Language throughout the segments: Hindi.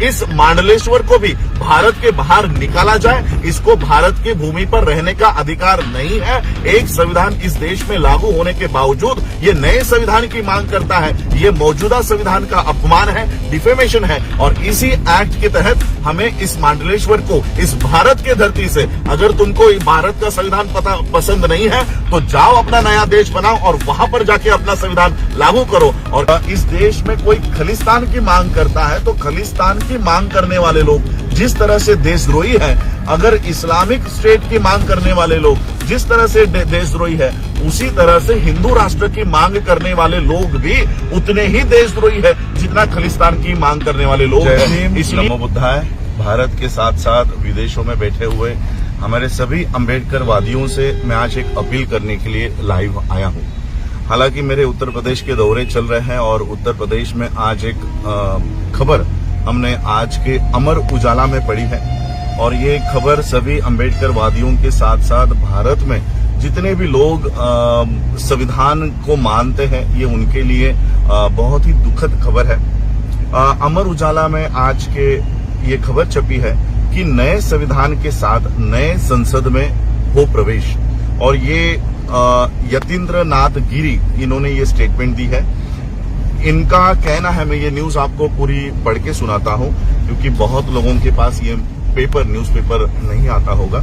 इस मांडलेश्वर को भी भारत के बाहर निकाला जाए। इसको भारत की भूमि पर रहने का अधिकार नहीं है। एक संविधान इस देश में लागू होने के बावजूद ये नए संविधान की मांग करता है। ये मौजूदा संविधान का अपमान है, डिफेमेशन है। और इसी एक्ट के तहत हमें इस मांडलेश्वर को इस भारत के धरती से, अगर तुमको भारत का संविधान पसंद नहीं है तो जाओ अपना नया देश बनाओ और वहां पर जाके अपना संविधान लागू करो। और इस देश में कोई खलिस्तान की मांग करता है तो खलिस्तान की मांग करने वाले लोग जिस तरह से देशद्रोही है, अगर इस्लामिक स्टेट की मांग करने वाले लोग जिस तरह से देशद्रोही है, उसी तरह से हिंदू राष्ट्र की मांग करने वाले लोग भी उतने ही देशद्रोही है जितना खलिस्तान की मांग करने वाले लोग हैं। इसलिए नमो बुद्धाय। भारत के साथ साथ विदेशों में बैठे हुए हमारे सभी अम्बेडकर वादियों से मैं आज एक अपील करने के लिए लाइव आया हूं। हालांकि मेरे उत्तर प्रदेश के दौरे चल रहे हैं और उत्तर प्रदेश में आज एक खबर हमने आज के अमर उजाला में पढ़ी है और ये खबर सभी अम्बेडकर वादियों के साथ साथ भारत में जितने भी लोग संविधान को मानते हैं, ये उनके लिए बहुत ही दुखद खबर है। अमर उजाला में आज के ये खबर छपी है कि नए संविधान के साथ नए संसद में हो प्रवेश। और ये यतीन्द्र नाथ गिरी इन्होंने ये स्टेटमेंट दी है। इनका कहना है, मैं ये न्यूज आपको पूरी पढ़ के सुनाता हूं क्योंकि बहुत लोगों के पास ये न्यूज़पेपर नहीं आता होगा।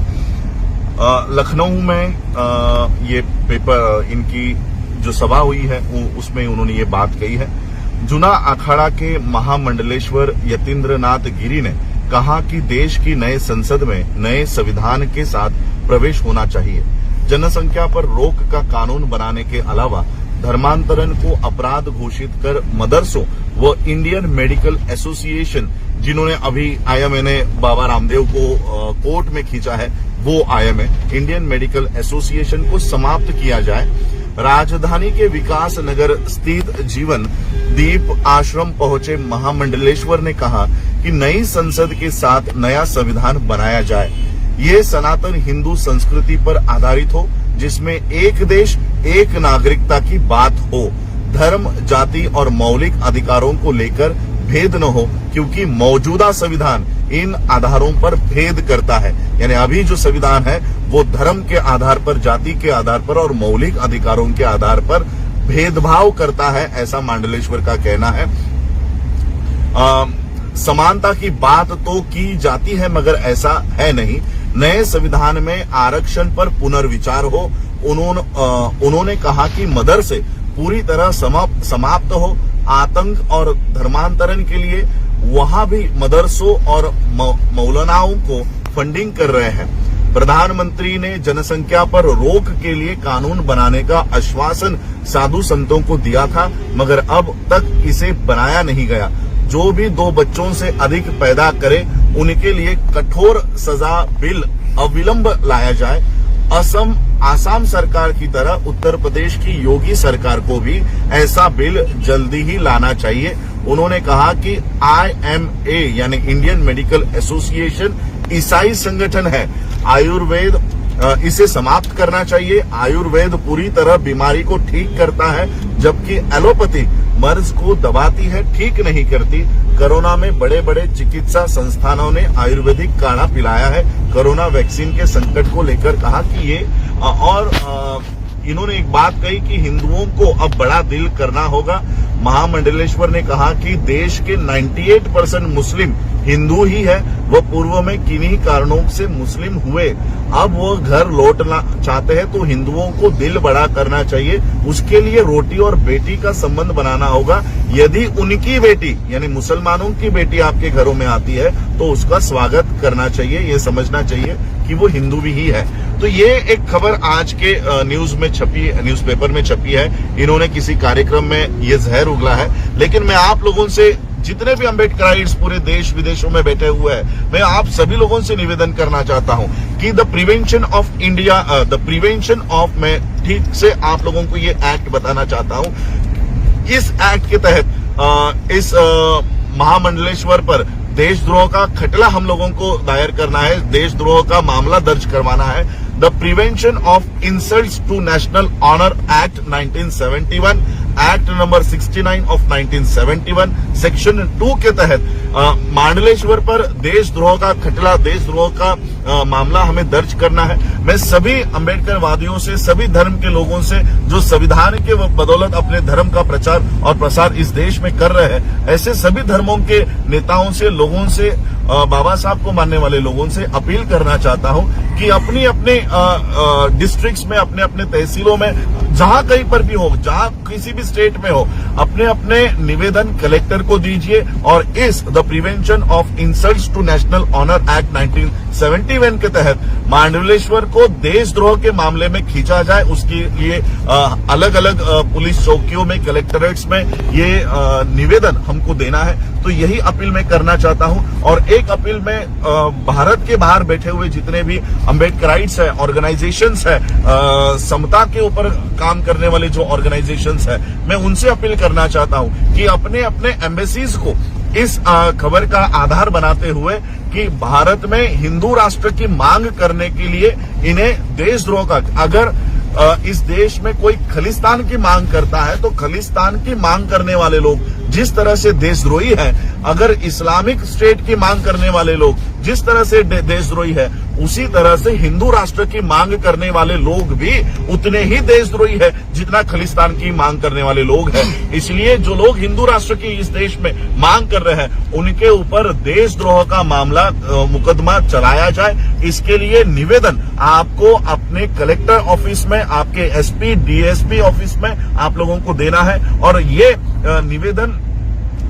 लखनऊ में ये पेपर इनकी जो सभा हुई है उसमें उन्होंने ये बात कही है। जुना अखाड़ा के महामंडलेश्वर यतीन्द्र नाथ गिरी ने कहा कि देश की नए संसद में नए संविधान के साथ प्रवेश होना चाहिए। जनसंख्या पर रोक का कानून बनाने के अलावा धर्मांतरण को अपराध घोषित कर मदरसों व इंडियन मेडिकल एसोसिएशन, जिन्होंने अभी आईएमए ने बाबा रामदेव को कोर्ट में खींचा है, वो आईएमए इंडियन मेडिकल एसोसिएशन को समाप्त किया जाए। राजधानी के विकास नगर स्थित जीवन दीप आश्रम पहुंचे महामंडलेश्वर ने कहा कि नई संसद के साथ नया संविधान बनाया जाए। ये सनातन हिंदू संस्कृति पर आधारित हो, जिसमें एक देश एक नागरिकता की बात हो, धर्म जाति और मौलिक अधिकारों को लेकर भेद न हो, क्योंकि मौजूदा संविधान इन आधारों पर भेद करता है। यानी अभी जो संविधान है वो धर्म के आधार पर, जाति के आधार पर और मौलिक अधिकारों के आधार पर भेदभाव करता है, ऐसा मांडलेश्वर का कहना है। समानता की बात तो की जाती है मगर ऐसा है नहीं। नए संविधान में आरक्षण पर पुनर्विचार हो। उन्होंने कहा कि मदरसे पूरी तरह समाप्त हो। आतंक और धर्मांतरण के लिए वहां भी मदरसों और मौलानाओं को फंडिंग कर रहे हैं। प्रधानमंत्री ने जनसंख्या पर रोक के लिए कानून बनाने का आश्वासन साधु संतों को दिया था, मगर अब तक इसे बनाया नहीं गया। जो भी 2 बच्चों से अधिक पैदा करे उनके लिए कठोर सजा बिल अविलंब लाया जाए। आसाम सरकार की तरह उत्तर प्रदेश की योगी सरकार को भी ऐसा बिल जल्दी ही लाना चाहिए। उन्होंने कहा कि IMA यानी इंडियन मेडिकल एसोसिएशन ईसाई संगठन है। आयुर्वेद इसे समाप्त करना चाहिए। आयुर्वेद पूरी तरह बीमारी को ठीक करता है, जबकि एलोपैथी मर्ज को दबाती है, ठीक नहीं करती। कोरोना में बड़े बड़े चिकित्सा संस्थानों ने आयुर्वेदिक काढ़ा पिलाया है। कोरोना वैक्सीन के संकट को लेकर कहा कि ये और इन्होंने एक बात कही कि हिंदुओं को अब बड़ा दिल करना होगा। महामंडलेश्वर ने कहा कि देश के 98% मुस्लिम हिंदू ही है। वो पूर्व में किन्हीं कारणों से मुस्लिम हुए, अब वो घर लौटना चाहते हैं, तो हिंदुओं को दिल बड़ा करना चाहिए। उसके लिए रोटी और बेटी का संबंध बनाना होगा। यदि उनकी बेटी यानी मुसलमानों की बेटी आपके घरों में आती है तो उसका स्वागत करना चाहिए। ये समझना चाहिए कि वो हिंदू भी ही है। तो ये एक खबर आज के न्यूज़पेपर में छपी है। इन्होंने किसी कार्यक्रम में ये जहर उगला है। लेकिन मैं आप लोगों से, जितने भी अम्बेडकराइट्स पूरे देश विदेशों में बैठे हुए हैं, मैं आप सभी लोगों से निवेदन करना चाहता हूं कि द प्रिवेंशन ऑफ मैं ठीक से आप लोगों को ये एक्ट बताना चाहता हूं। इस एक्ट के तहत इस महामंडलेश्वर पर देशद्रोह का खटला हम लोगों को दायर करना है, देशद्रोह का मामला दर्ज करवाना है। The prevention of insults to national honour act 1971, act number 69 of 1971 section 2 के तहत मांडलेश्वर पर देशद्रोह का खटला, देशद्रोह का मामला हमें दर्ज करना है। मैं सभी अंबेडकर वादियों से, सभी धर्म के लोगों से जो संविधान के बदौलत अपने धर्म का प्रचार और प्रसार इस देश में कर रहे हैं, ऐसे सभी धर्मों के नेताओं से, लोगों से, बाबा साहब को मानने वाले लोगों से अपील करना चाहता हूं कि अपनी अपने डिस्ट्रिक्ट्स में, अपने अपने तहसीलों में, जहां कहीं पर भी हो, जहां किसी भी स्टेट में हो, अपने अपने निवेदन कलेक्टर को दीजिए और इस the prevention of insults to national honour act 1971 के तहत मांडलेश्वर को देशद्रोह के मामले में खींचा जाए। उसके लिए अलग अलग पुलिस चौकियों में, कलेक्टरेट्स में ये निवेदन हमको देना है। तो यही अपील मैं करना चाहता हूं। और एक अपील में भारत के बाहर बैठे हुए जितने भी अम्बेडकराइट्स है, ऑर्गेनाइजेशंस है, समता के ऊपर काम करने वाले जो ऑर्गेनाइजेशंस है, मैं उनसे अपील करना चाहता हूं कि अपने अपने एम्बेसीज को इस खबर का आधार बनाते हुए कि भारत में हिंदू राष्ट्र की मांग करने के लिए इन्हें देशद्रोह का, अगर इस देश में कोई खलिस्तान की मांग करता है तो खलिस्तान की मांग करने वाले लोग जिस तरह से देशद्रोही है, अगर इस्लामिक स्टेट की मांग करने वाले लोग जिस तरह से देशद्रोही है, उसी तरह से हिंदू राष्ट्र की मांग करने वाले लोग भी उतने ही देशद्रोही है जितना खलिस्तान की मांग करने वाले लोग हैं। इसलिए जो लोग हिंदू राष्ट्र की इस देश में मांग कर रहे हैं, उनके ऊपर देशद्रोह का मामला, मुकदमा चलाया जाए। इसके लिए निवेदन आपको अपने कलेक्टर ऑफिस में, आपके एसपी, डीएसपी ऑफिस में आप लोगों को देना है। और ये निवेदन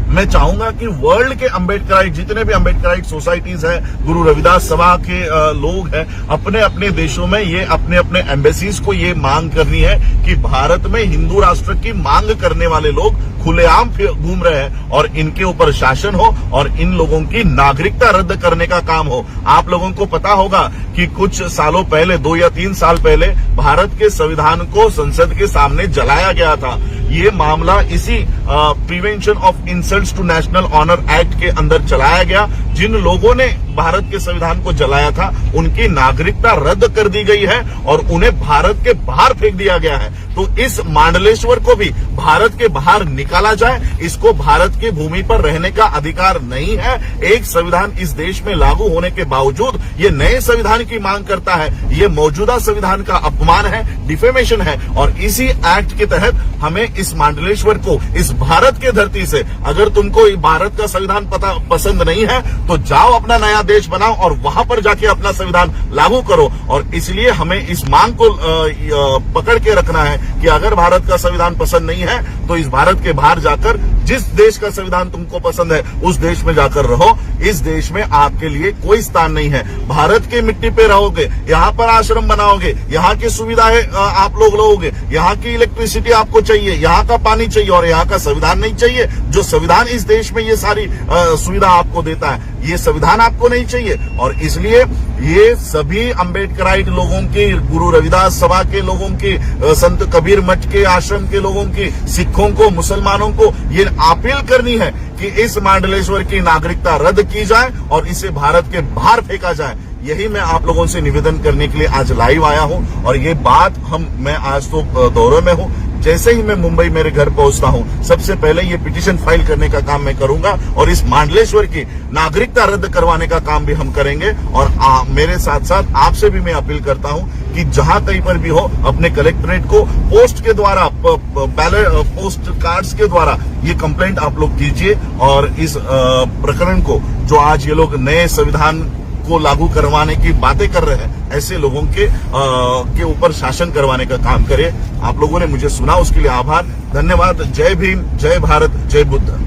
मैं चाहूंगा कि वर्ल्ड के अम्बेडकराइट, जितने भी अम्बेडकराइट सोसाइटीज हैं, गुरु रविदास सभा के लोग हैं, अपने अपने देशों में ये अपने अपने एम्बेसीज को ये मांग करनी है कि भारत में हिंदू राष्ट्र की मांग करने वाले लोग खुलेआम घूम रहे हैं और इनके ऊपर शासन हो और इन लोगों की नागरिकता रद्द करने का काम हो। आप लोगों को पता होगा कि कुछ सालों पहले, 2 या 3 साल पहले, भारत के संविधान को संसद के सामने जलाया गया था। ये मामला इसी prevention of insults to national honour act के अंदर चलाया गया। जिन लोगों ने भारत के संविधान को जलाया था, उनकी नागरिकता रद्द कर दी गई है और उन्हें भारत के बाहर फेंक दिया गया है। तो इस मांडलेश्वर को भी भारत के बाहर निकाला जाए। इसको भारत की भूमि पर रहने का अधिकार नहीं है। एक संविधान इस देश में लागू होने के बावजूद ये नए संविधान की मांग करता है। ये मौजूदा संविधान का अपमान है, डिफेमेशन है। और इसी एक्ट के तहत हमें इस मांडलेश्वर को, इस भारत के धरती से, अगर तुमको भारत का संविधान पसंद नहीं है तो जाओ अपना नया देश बनाओ और वहां पर जाके अपना संविधान लागू करो। और इसलिए हमें इस मांग को पकड़ के रखना है कि अगर भारत का संविधान पसंद नहीं है तो इस भारत के बाहर जाकर जिस देश का संविधान तुमको पसंद है उस देश में जाकर रहो। इस देश में आपके लिए कोई स्थान नहीं है। भारत की मिट्टी पे रहोगे, यहाँ पर आश्रम बनाओगे, यहाँ की सुविधाएं आप लोग लोगे, यहाँ की इलेक्ट्रिसिटी आपको चाहिए, यहाँ का पानी चाहिए और यहाँ का संविधान नहीं चाहिए। जो संविधान इस देश में ये सारी सुविधा आपको देता है, ये संविधान आपको नहीं चाहिए। और इसलिए ये सभी अम्बेडकराइट लोगों की, गुरु रविदास सभा के लोगों की, संत कबीर मठ के आश्रम के लोगों की, सिखों को, मुसलमानों को ये अपील करनी है कि इस मांडलेश्वर की नागरिकता रद्द की जाए और इसे भारत के बाहर फेंका जाए। यही मैं आप लोगों से निवेदन करने के लिए आज लाइव आया हूं। और ये बात मैं आज तो दौरे में हूं, जैसे ही मैं मुंबई मेरे घर पहुंचता हूं, सबसे पहले ये पिटीशन फाइल करने का काम मैं करूंगा और इस मांडलेश्वर की नागरिकता रद्द करवाने का काम भी हम करेंगे। और मेरे साथ साथ आपसे भी मैं अपील करता हूं कि जहां कहीं पर भी हो, अपने कलेक्ट्रेट को पोस्ट के द्वारा, बैलेट पोस्ट कार्ड्स के द्वारा ये कंप्लेंट आप लोग कीजिए और इस प्रकरण को, जो आज ये लोग नए संविधान को लागू करवाने की बातें कर रहे हैं, ऐसे लोगों के ऊपर शासन करवाने का काम करे। आप लोगों ने मुझे सुना, उसके लिए आभार, धन्यवाद। जय भीम, जय भारत, जय बुद्ध।